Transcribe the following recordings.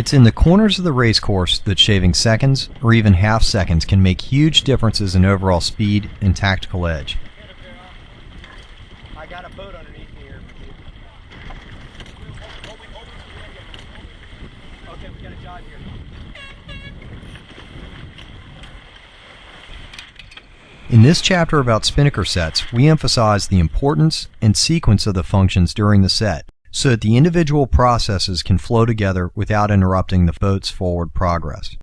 It's in the corners of the race course that shaving seconds or even half seconds can make huge differences in overall speed and tactical edge. I got a boat underneath me here. Okay, we got a jibe here. In this chapter about Spinnaker sets, we emphasize the importance and sequence of the functions during the set, so that the individual processes can flow together without interrupting the boat's forward progress.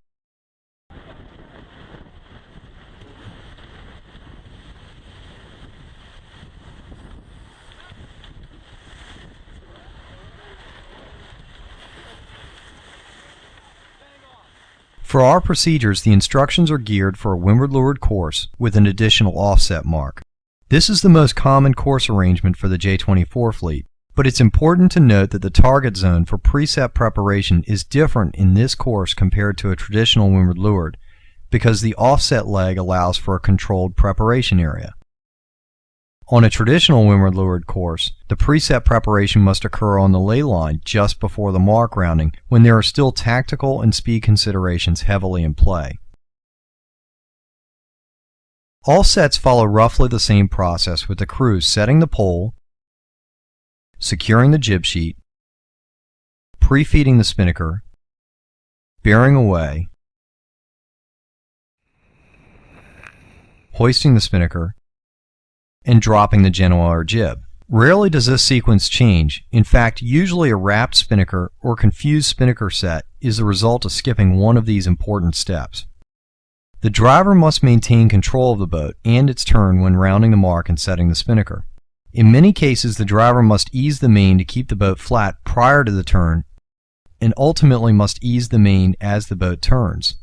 For our procedures, the instructions are geared for a windward leeward course with an additional offset mark. This is the most common course arrangement for the J-24 fleet, but it's important to note that the target zone for preset preparation is different in this course compared to a traditional windward leeward, because the offset leg allows for a controlled preparation area. On a traditional windward leeward course, the preset preparation must occur on the ley line just before the mark rounding, when there are still tactical and speed considerations heavily in play. All sets follow roughly the same process, with the crew setting the pole, securing the jib sheet, pre-feeding the spinnaker, bearing away, hoisting the spinnaker, and dropping the genoa or jib. Rarely does this sequence change. In fact, usually a wrapped spinnaker or confused spinnaker set is the result of skipping one of these important steps. The driver must maintain control of the boat and its turn when rounding the mark and setting the spinnaker. In many cases, the driver must ease the main to keep the boat flat prior to the turn, and ultimately must ease the main as the boat turns.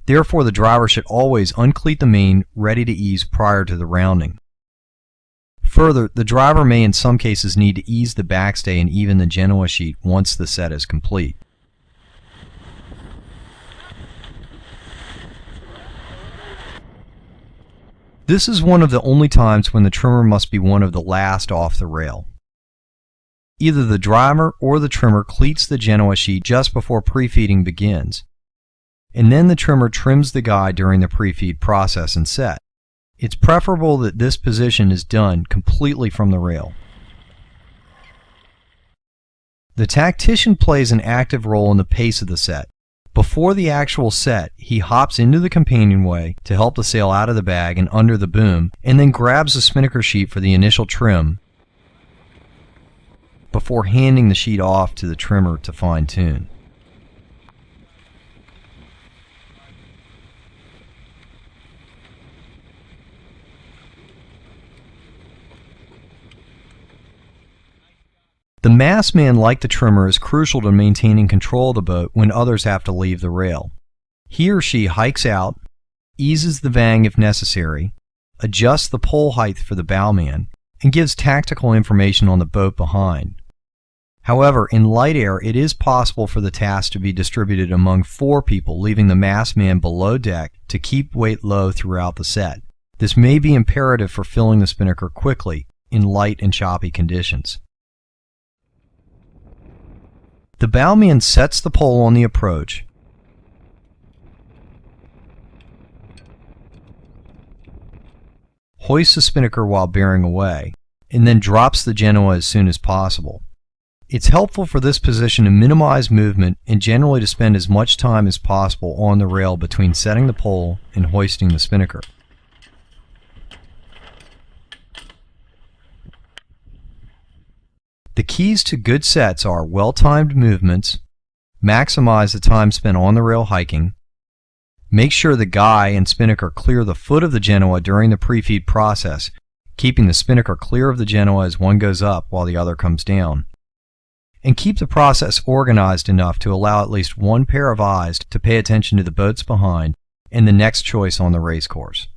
Therefore, the driver should always uncleat the main ready to ease prior to the rounding. Further, the driver may in some cases need to ease the backstay and even the genoa sheet once the set is complete. This is one of the only times when the trimmer must be one of the last off the rail. Either the driver or the trimmer cleats the genoa sheet just before pre-feeding begins, and then the trimmer trims the guy during the pre-feed process and set. It's preferable that this position is done completely from the rail. The tactician plays an active role in the pace of the set. Before the actual set, he hops into the companionway to help the sail out of the bag and under the boom, and then grabs the spinnaker sheet for the initial trim before handing the sheet off to the trimmer to fine-tune. The mast man, like the trimmer, is crucial to maintaining control of the boat when others have to leave the rail. He or she hikes out, eases the vang if necessary, adjusts the pole height for the bowman, and gives tactical information on the boat behind. However, in light air, it is possible for the task to be distributed among 4 people, leaving the mast man below deck to keep weight low throughout the set. This may be imperative for filling the spinnaker quickly in light and choppy conditions. The bowman sets the pole on the approach, hoists the spinnaker while bearing away, and then drops the genoa as soon as possible. It's helpful for this position to minimize movement and generally to spend as much time as possible on the rail between setting the pole and hoisting the spinnaker. The keys to good sets are well-timed movements, maximize the time spent on the rail hiking, make sure the guy and spinnaker clear the foot of the genoa during the pre-feed process, keeping the spinnaker clear of the genoa as one goes up while the other comes down, and keep the process organized enough to allow at least one pair of eyes to pay attention to the boats behind and the next choice on the race course.